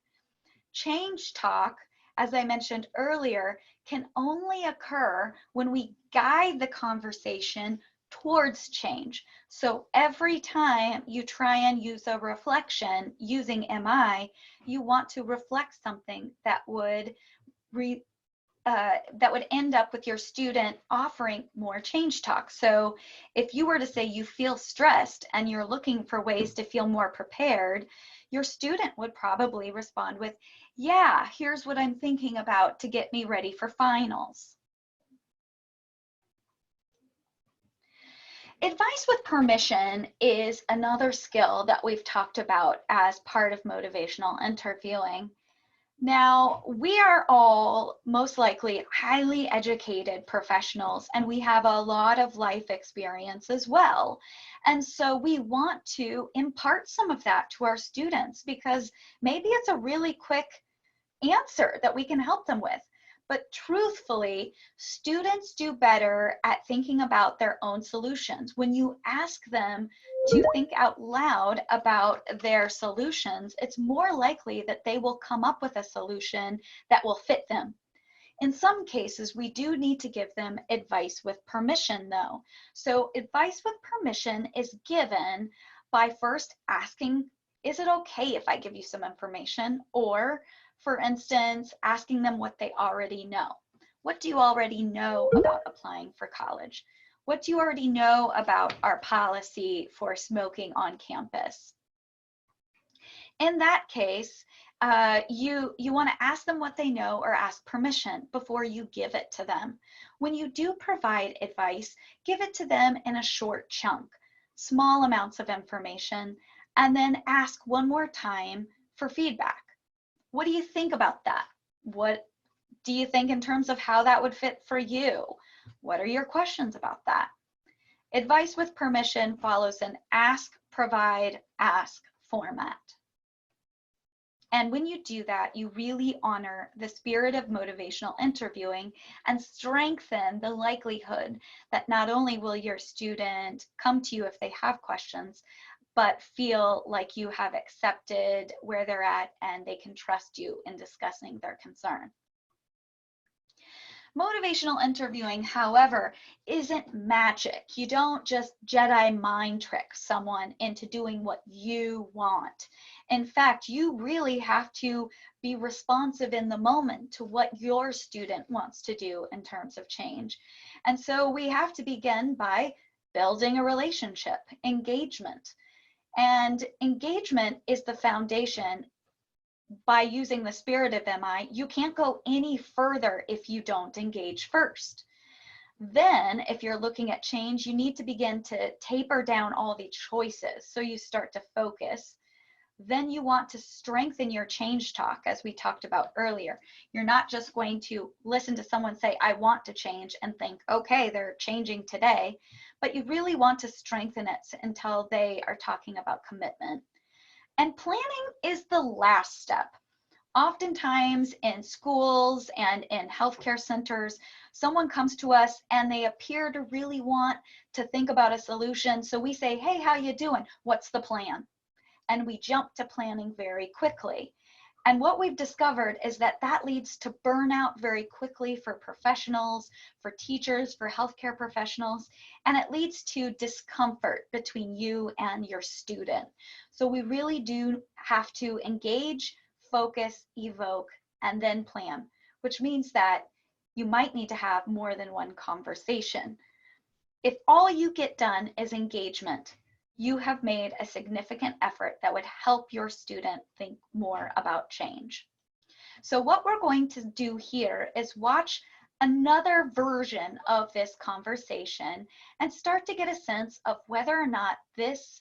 Change talk, as I mentioned earlier, can only occur when we guide the conversation towards change. So every time you try and use a reflection using MI, you want to reflect something that would end up with your student offering more change talk. So if you were to say you feel stressed and you're looking for ways to feel more prepared, your student would probably respond with, yeah, here's what I'm thinking about to get me ready for finals. Advice with permission is another skill that we've talked about as part of motivational interviewing. Now, we are all most likely highly educated professionals, and we have a lot of life experience as well. And so we want to impart some of that to our students because maybe it's a really quick answer that we can help them with. But truthfully, students do better at thinking about their own solutions. When you ask them to think out loud about their solutions, it's more likely that they will come up with a solution that will fit them. In some cases, we do need to give them advice with permission, though. So advice with permission is given by first asking, is it okay if I give you some information? Or, for instance, asking them what they already know. What do you already know about applying for college? What do you already know about our policy for smoking on campus? In that case, you want to ask them what they know or ask permission before you give it to them. When you do provide advice, give it to them in a short chunk, small amounts of information, and then ask one more time for feedback. What do you think about that? What do you think in terms of how that would fit for you? What are your questions about that? Advice with permission follows an ask, provide, ask format. And when you do that, you really honor the spirit of motivational interviewing and strengthen the likelihood that not only will your student come to you if they have questions, but feel like you have accepted where they're at and they can trust you in discussing their concern. Motivational interviewing, however, isn't magic. You don't just Jedi mind trick someone into doing what you want. In fact, you really have to be responsive in the moment to what your student wants to do in terms of change. And so we have to begin by building a relationship, engagement. And engagement is the foundation. By using the spirit of MI, you can't go any further if you don't engage first. Then, if you're looking at change, you need to begin to taper down all the choices. So you start to focus. Then you want to strengthen your change talk, as we talked about earlier. You're not just going to listen to someone say, I want to change, and think, okay, they're changing today, but you really want to strengthen it until they are talking about commitment. And planning is the last step. Oftentimes in schools and in healthcare centers, someone comes to us and they appear to really want to think about a solution. So we say, hey, how you doing? What's the plan? And we jump to planning very quickly. And what we've discovered is that that leads to burnout very quickly for professionals, for teachers, for healthcare professionals, and it leads to discomfort between you and your student. So we really do have to engage, focus, evoke, and then plan, which means that you might need to have more than one conversation. If all you get done is engagement, you have made a significant effort that would help your student think more about change. So what we're going to do here is watch another version of this conversation and start to get a sense of whether or not this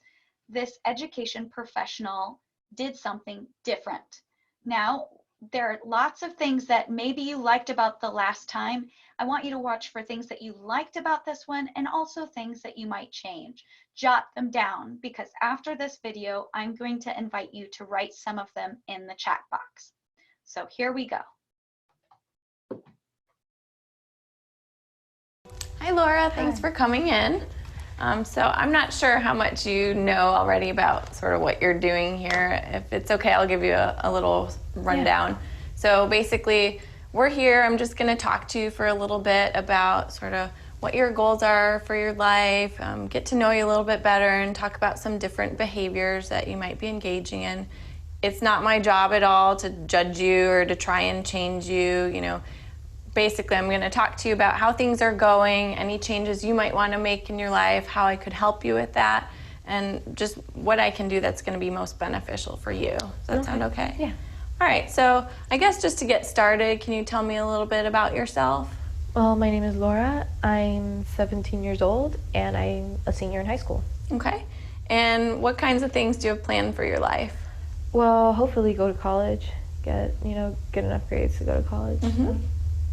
education professional did something different. Now, there are lots of things that maybe you liked about the last time. I want you to watch for things that you liked about this one and also things that you might change. Jot them down, because after this video, I'm going to invite you to write some of them in the chat box. So here we go. Hi, Laura. Thanks for coming in. So I'm not sure how much you know already about sort of what you're doing here. If it's okay, I'll give you a little rundown. Yeah. So basically, we're here. I'm just going to talk to you for a little bit about sort of what your goals are for your life, get to know you a little bit better, and talk about some different behaviors that you might be engaging in. It's not my job at all to judge you or to try and change you, you know. Basically, I'm going to talk to you about how things are going, any changes you might want to make in your life, how I could help you with that, and just what I can do that's going to be most beneficial for you. Does that sound okay? Yeah. All right, so I guess just to get started, can you tell me a little bit about yourself? Well, my name is Laura. I'm 17 years old, and I'm a senior in high school. Okay. And what kinds of things do you have planned for your life? Well, hopefully go to college, get enough grades to go to college. Mm-hmm.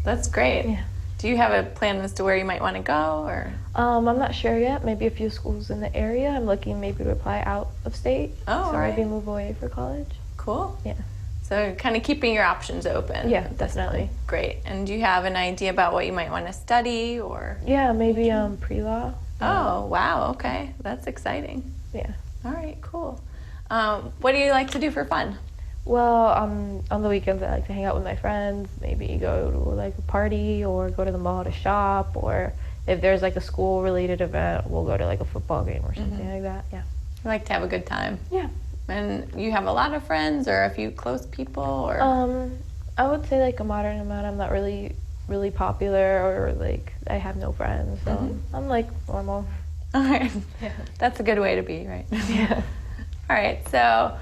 That's great. Yeah. Do you have a plan as to where you might want to go, or? I'm not sure yet. Maybe a few schools in the area. I'm looking maybe to apply out of state. Oh, so right. Maybe move away for college. Cool. Yeah. So kind of keeping your options open. Yeah, definitely. Great. And do you have an idea about what you might want to study, or? Yeah, maybe pre-law. Oh, wow. Okay. That's exciting. Yeah. All right, cool. What do you like to do for fun? Well, on the weekends I like to hang out with my friends, maybe go to like a party or go to the mall to shop, or if there's like a school related event, we'll go to like a football game or something like that. Yeah. I like to have a good time. Yeah. And you have a lot of friends or a few close people, or? I would say like a moderate amount. I'm not really popular, or like I have no friends, so I'm like normal. All right. Yeah. That's a good way to be, right? Yeah. All right, so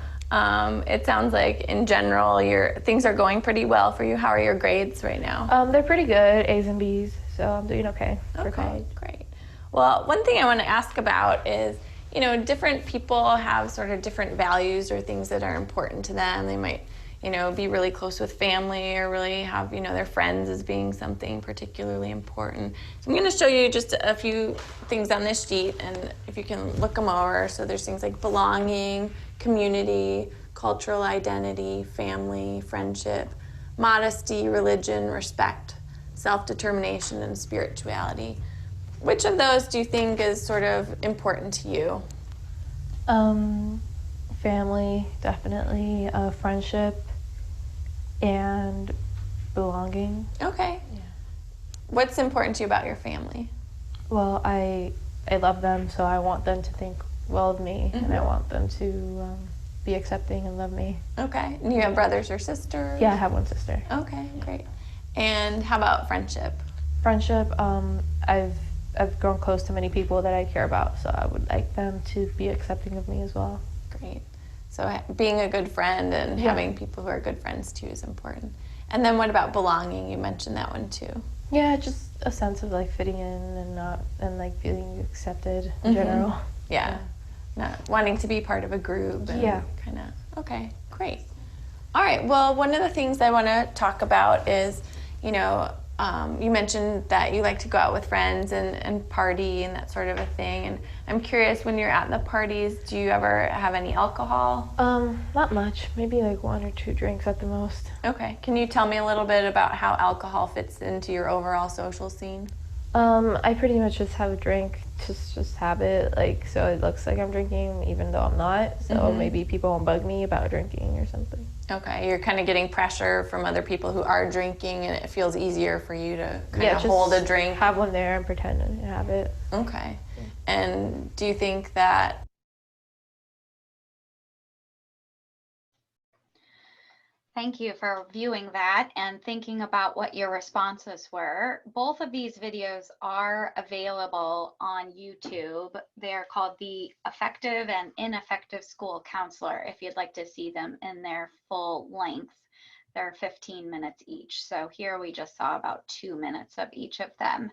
it sounds like in general things are going pretty well for you. How are your grades right now? They're pretty good, A's and B's, so I'm doing okay for college. Great. Well, one thing I want to ask about is, you know, different people have sort of different values or things that are important to them. They might, you know, be really close with family, or really have, you know, their friends as being something particularly important. So I'm going to show you just a few things on this sheet, and if you can look them over. So there's things like belonging, community, cultural identity, family, friendship, modesty, religion, respect, self-determination, and spirituality. Which of those do you think is sort of important to you? Family, definitely, friendship, and belonging. Okay. Yeah. What's important to you about your family? Well, I love them, so I want them to think well of me, and I want them to be accepting and love me. Okay. And you have brothers or sisters? Yeah, I have one sister. Okay, great. And how about friendship? Friendship, I've grown close to many people that I care about, so I would like them to be accepting of me as well. Great. So being a good friend and having people who are good friends too is important. And then what about belonging? You mentioned that one too. Yeah, just a sense of like fitting in and like feeling accepted in general. Yeah. Not wanting to be part of a group. And Yeah. Kind of. Okay, great. All right. Well, one of the things I want to talk about is, you know, you mentioned that you like to go out with friends and party and that sort of a thing. And I'm curious, when you're at the parties, do you ever have any alcohol? Not much. Maybe like 1 or 2 drinks at the most. Okay. Can you tell me a little bit about how alcohol fits into your overall social scene? I pretty much just have a drink, just have it, like, so it looks like I'm drinking even though I'm not. So maybe people won't bug me about drinking or something. Okay, you're kind of getting pressure from other people who are drinking, and it feels easier for you to kind of just hold a drink. Have one there and pretend to have it. Okay. And do you think that Thank you for viewing that and thinking about what your responses were. Both of these videos are available on YouTube. They're called the Effective and Ineffective School Counselor, if you'd like to see them in their full length. They're 15 minutes each. So here we just saw about 2 minutes of each of them.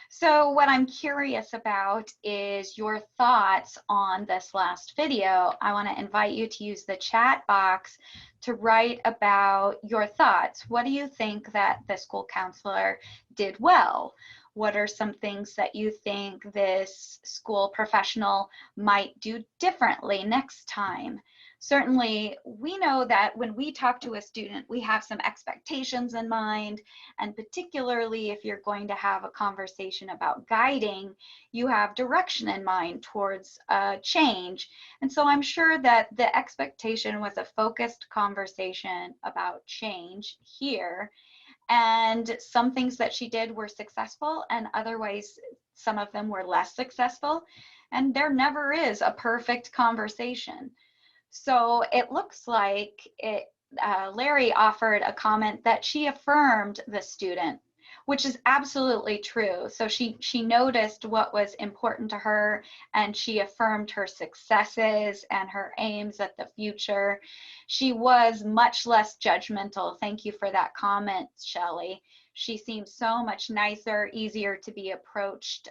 So what I'm curious about is your thoughts on this last video. I want to invite you to use the chat box to write about your thoughts. What do you think that the school counselor did well? What are some things that you think this school professional might do differently next time? Certainly, we know that when we talk to a student, we have some expectations in mind, and particularly if you're going to have a conversation about guiding, you have direction in mind towards change. And so I'm sure that the expectation was a focused conversation about change here, and some things that she did were successful, and otherwise some of them were less successful, and there never is a perfect conversation. So it looks like Larry offered a comment that she affirmed the student, which is absolutely true. So she noticed what was important to her, and she affirmed her successes and her aims at the future. She was much less judgmental. Thank you for that comment, Shelley. She seems so much nicer, easier to be approached.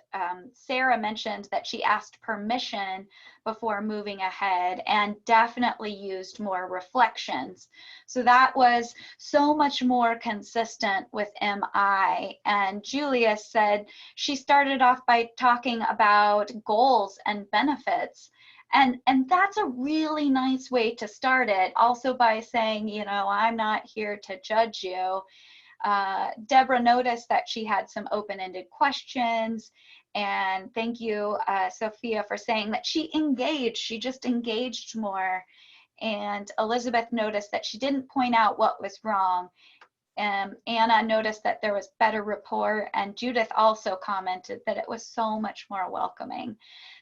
Sarah mentioned that she asked permission before moving ahead and definitely used more reflections. So that was so much more consistent with MI. And Julia said she started off by talking about goals and benefits. And that's a really nice way to start it. Also by saying, you know, I'm not here to judge you. Deborah noticed that she had some open-ended questions, and thank you, Sophia, for saying that she just engaged more. And Elizabeth noticed that she didn't point out what was wrong. Anna noticed that there was better rapport, and Judith also commented that it was so much more welcoming.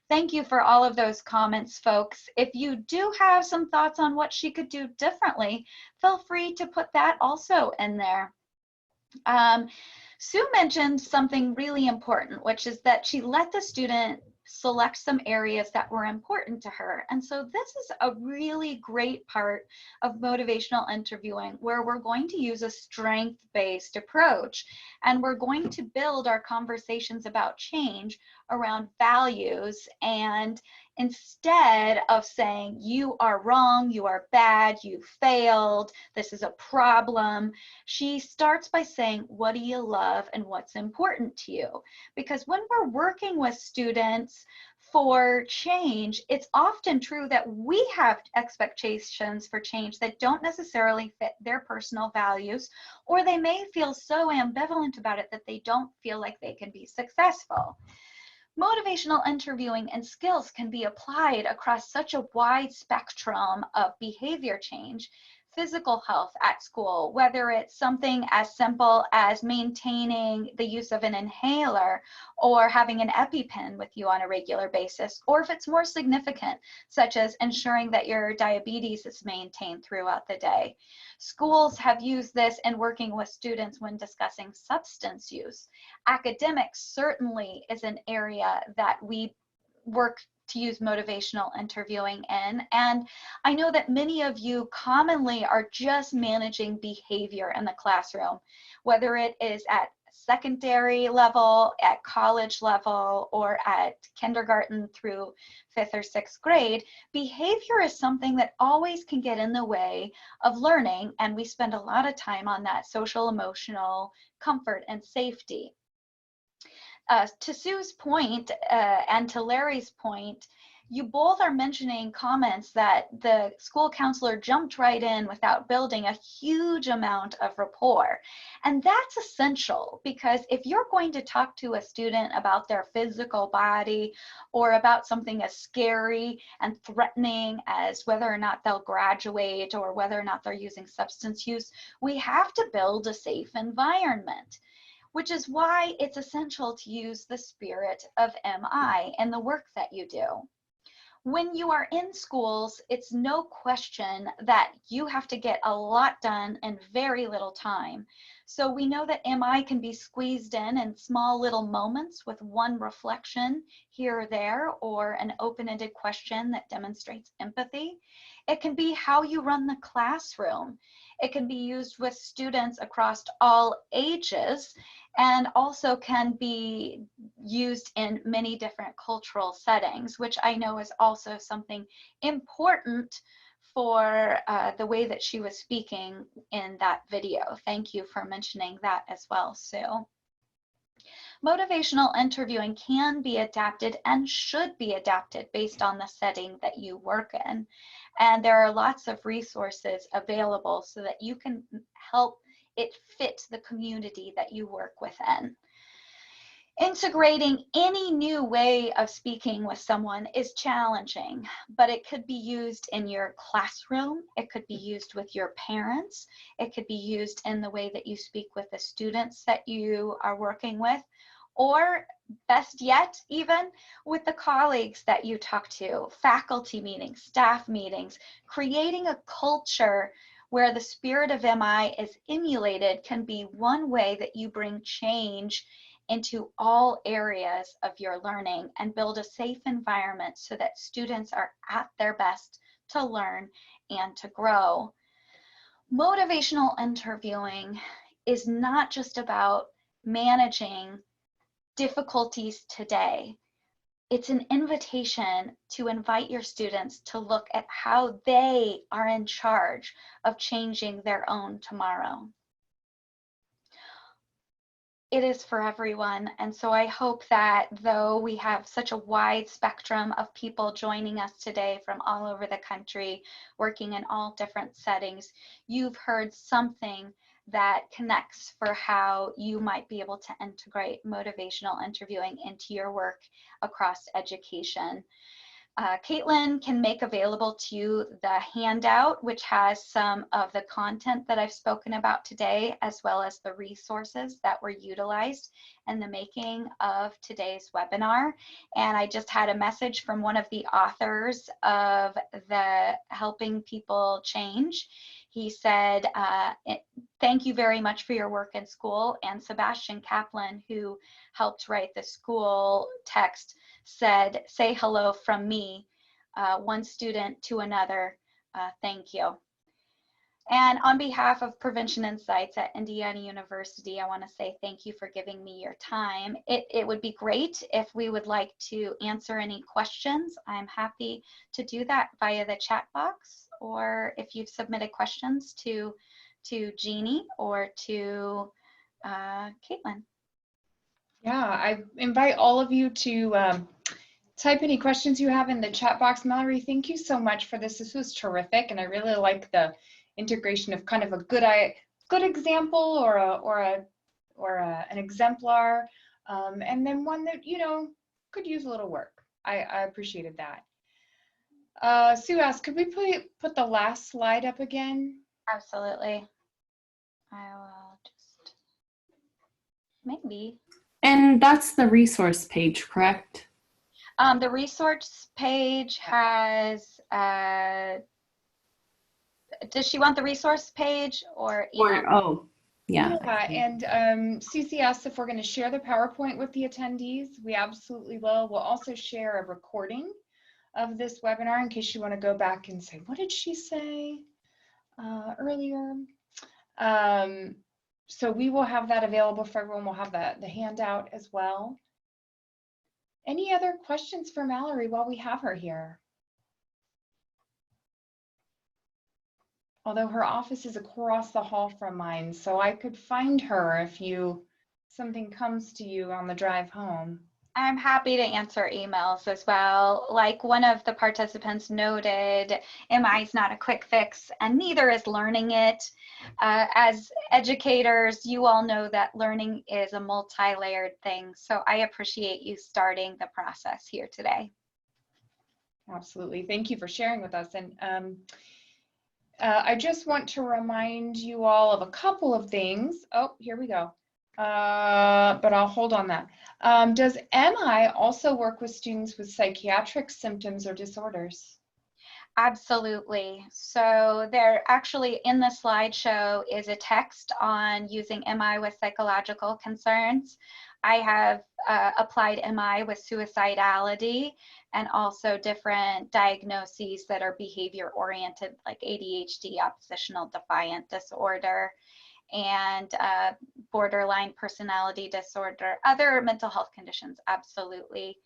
Thank you for all of those comments, folks. If you do have some thoughts on what she could do differently, feel free to put that also in there. Sue mentioned something really important, which is that she let the student select some areas that were important to her. And so this is a really great part of motivational interviewing, where we're going to use a strength-based approach, and we're going to build our conversations about change around values. And instead of saying, you are wrong, you are bad, you failed, this is a problem, she starts by saying, what do you love and what's important to you? Because when we're working with students for change, it's often true that we have expectations for change that don't necessarily fit their personal values, or they may feel so ambivalent about it that they don't feel like they can be successful. Motivational interviewing and skills can be applied across such a wide spectrum of behavior change. Physical health at school, whether it's something as simple as maintaining the use of an inhaler or having an EpiPen with you on a regular basis, or if it's more significant, such as ensuring that your diabetes is maintained throughout the day. Schools have used this in working with students when discussing substance use. Academics certainly is an area that we work to use motivational interviewing in. And I know that many of you commonly are just managing behavior in the classroom, whether it is at secondary level, at college level, or at kindergarten through 5th or 6th grade, behavior is something that always can get in the way of learning, and we spend a lot of time on that social, emotional comfort and safety. To Sue's point and to Larry's point, you both are mentioning comments that the school counselor jumped right in without building a huge amount of rapport. And that's essential, because if you're going to talk to a student about their physical body or about something as scary and threatening as whether or not they'll graduate or whether or not they're using substance use, we have to build a safe environment, which is why it's essential to use the spirit of MI in the work that you do. When you are in schools, it's no question that you have to get a lot done in very little time. So we know that MI can be squeezed in small little moments with one reflection here or there, or an open-ended question that demonstrates empathy. It can be how you run the classroom. It can be used with students across all ages, and also can be used in many different cultural settings, which I know is also something important for the way that she was speaking in that video. Thank you for mentioning that as well, Sue. Motivational interviewing can be adapted and should be adapted based on the setting that you work in. And there are lots of resources available so that you can help it fit the community that you work within. Integrating any new way of speaking with someone is challenging, but it could be used in your classroom. It could be used with your parents. It could be used in the way that you speak with the students that you are working with, or best yet, even with the colleagues that you talk to, faculty meetings, staff meetings. Creating a culture where the spirit of MI is emulated can be one way that you bring change into all areas of your learning and build a safe environment so that students are at their best to learn and to grow. Motivational interviewing is not just about managing difficulties today. It's an invitation to invite your students to look at how they are in charge of changing their own tomorrow. It is for everyone, and so I hope that though we have such a wide spectrum of people joining us today from all over the country, working in all different settings, you've heard something that connects for how you might be able to integrate motivational interviewing into your work across education. Caitlin can make available to you the handout, which has some of the content that I've spoken about today, as well as the resources that were utilized in the making of today's webinar. And I just had a message from one of the authors of the Helping People Change. He said, thank you very much for your work in school. And Sebastian Kaplan, who helped write the school text, said, say hello from me, one student to another, thank you. And on behalf of Prevention Insights at Indiana University, I want to say thank you for giving me your time. It would be great if we would like to answer any questions. I'm happy to do that via the chat box, or if you've submitted questions to Jeannie or to Caitlin. Yeah, I invite all of you to type any questions you have in the chat box. Mallory, thank you so much for this. This was terrific, and I really like the integration of kind of a good example or an exemplar, and then one that could use a little work. I appreciated that. Sue asked, could we put the last slide up again? Absolutely. I will just maybe. And that's the resource page, correct? The resource page has, does she want the resource page or? Oh, yeah. Yeah, and Cece asked if we're going to share the PowerPoint with the attendees. We absolutely will. We'll also share a recording of this webinar in case you want to go back and say, what did she say earlier? So we will have that available for everyone. We'll have the handout as well. Any other questions for Mallori while we have her here? Although her office is across the hall from mine, so I could find her if something comes to you on the drive home. I'm happy to answer emails as well. Like one of the participants noted, MI is not a quick fix, and neither is learning it. As educators, you all know that learning is a multi-layered thing, so I appreciate you starting the process here today. Absolutely. Thank you for sharing with us. And I just want to remind you all of a couple of things. Oh, here we go. But I'll hold on that. Does MI also work with students with psychiatric symptoms or disorders? Absolutely. So there actually in the slideshow is a text on using MI with psychological concerns. I have applied MI with suicidality and also different diagnoses that are behavior oriented, like ADHD, oppositional defiant disorder, and borderline personality disorder, other mental health conditions, absolutely.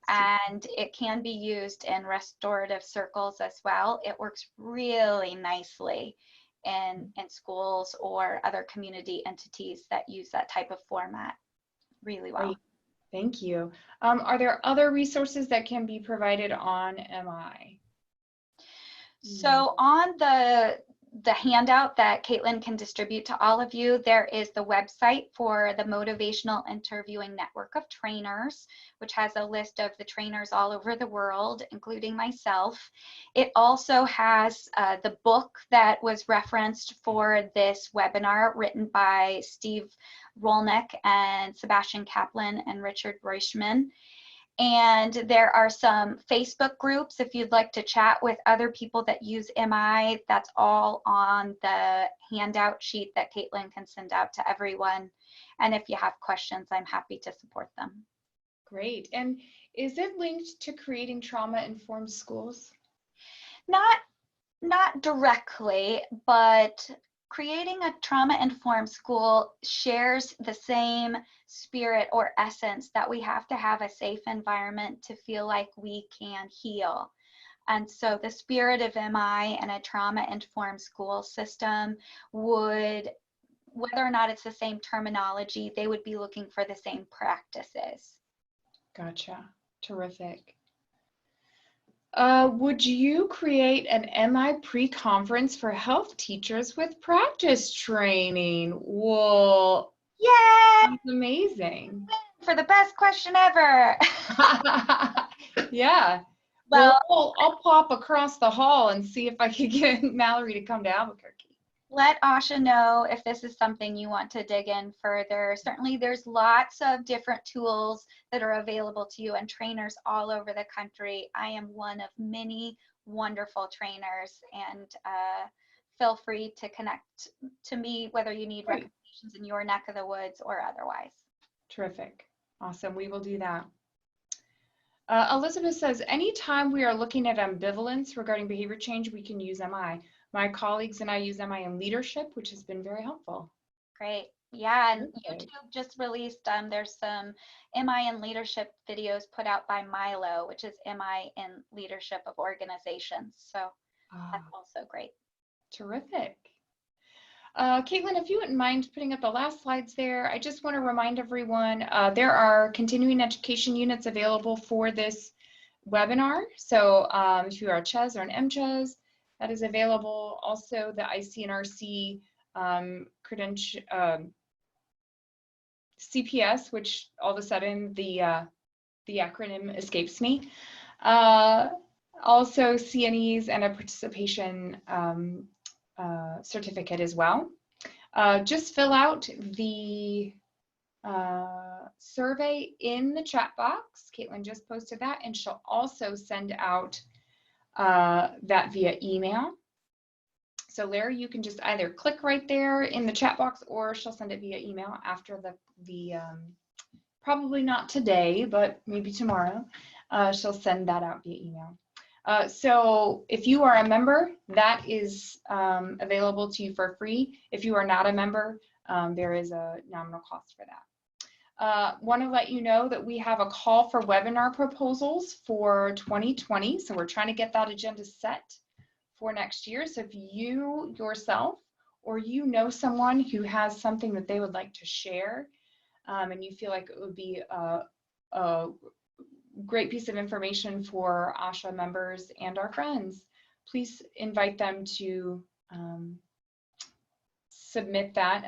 And it can be used in restorative circles as well. It works really nicely in schools or other community entities that use that type of format really well. Great. Thank you. Are there other resources that can be provided on MI? So on the handout that Caitlin can distribute to all of you, there is the website for the Motivational Interviewing Network of Trainers, which has a list of the trainers all over the world, including myself. It also has the book that was referenced for this webinar, written by Steve Rolnick and Sebastian Kaplan and Richard Reuschman. And there are some Facebook groups if you'd like to chat with other people that use MI. That's all on the handout sheet that Caitlin can send out to everyone. And if you have questions, I'm happy to support them. Great. And is it linked to creating trauma-informed schools? Not directly, but creating a trauma-informed school shares the same spirit or essence that we have to have a safe environment to feel like we can heal. And so the spirit of MI and a trauma-informed school system would, whether or not it's the same terminology, they would be looking for the same practices. Gotcha. Terrific. Would you create an MI pre-conference for health teachers with practice training? Well, yay! that's amazing. For the best question ever. Yeah. Well, I'll pop across the hall and see if I can get Mallori to come to Albuquerque. Let Asha know if this is something you want to dig in further. Certainly there's lots of different tools that are available to you and trainers all over the country. I am one of many wonderful trainers, and feel free to connect to me whether you need recommendations in your neck of the woods or otherwise. Terrific. Awesome. We will do that. Elizabeth says, anytime we are looking at ambivalence regarding behavior change, we can use MI. My colleagues and I use MI in leadership, which has been very helpful. Great. Yeah, and YouTube just released, there's some MI in leadership videos put out by Milo, which is MI in leadership of organizations. So that's also great. Terrific. Caitlin, if you wouldn't mind putting up the last slides there, I just want to remind everyone there are continuing education units available for this webinar. So if you are a CHES or an MCHES, that is available. Also, the ICNRC credential CPS, which all of a sudden the acronym escapes me. Also CNEs and a participation certificate as well. Just fill out the survey in the chat box. Caitlin just posted that, and she'll also send out that via email. So Larry, you can just either click right there in the chat box, or she'll send it via email after the probably not today, but maybe tomorrow. She'll send that out via email. So if you are a member, that is available to you for free. If you are not a member, there is a nominal cost for that. Want to let you know that we have a call for webinar proposals for 2020. So we're trying to get that agenda set for next year. So if you yourself or you know someone who has something that they would like to share, and you feel like it would be a great piece of information for ASHA members and our friends, please invite them to submit that.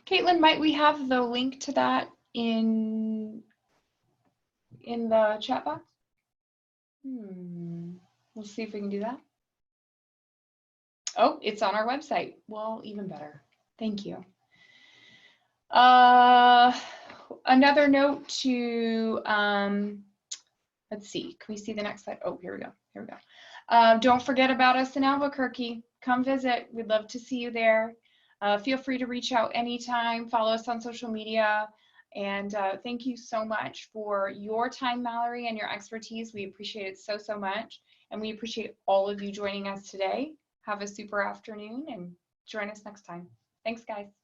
Caitlin, might we have the link to that in the chat box? We'll see if we can do that. Oh, it's on our website. Well, even better. Thank you. Another note to, let's see, can we see the next slide? Oh, here we go. Here we go. Don't forget about us in Albuquerque. Come visit. We'd love to see you there. Feel free to reach out anytime. Follow us on social media. And thank you so much for your time, Mallori, and your expertise. We appreciate it so, so much. And we appreciate all of you joining us today. Have a super afternoon and join us next time. Thanks, guys.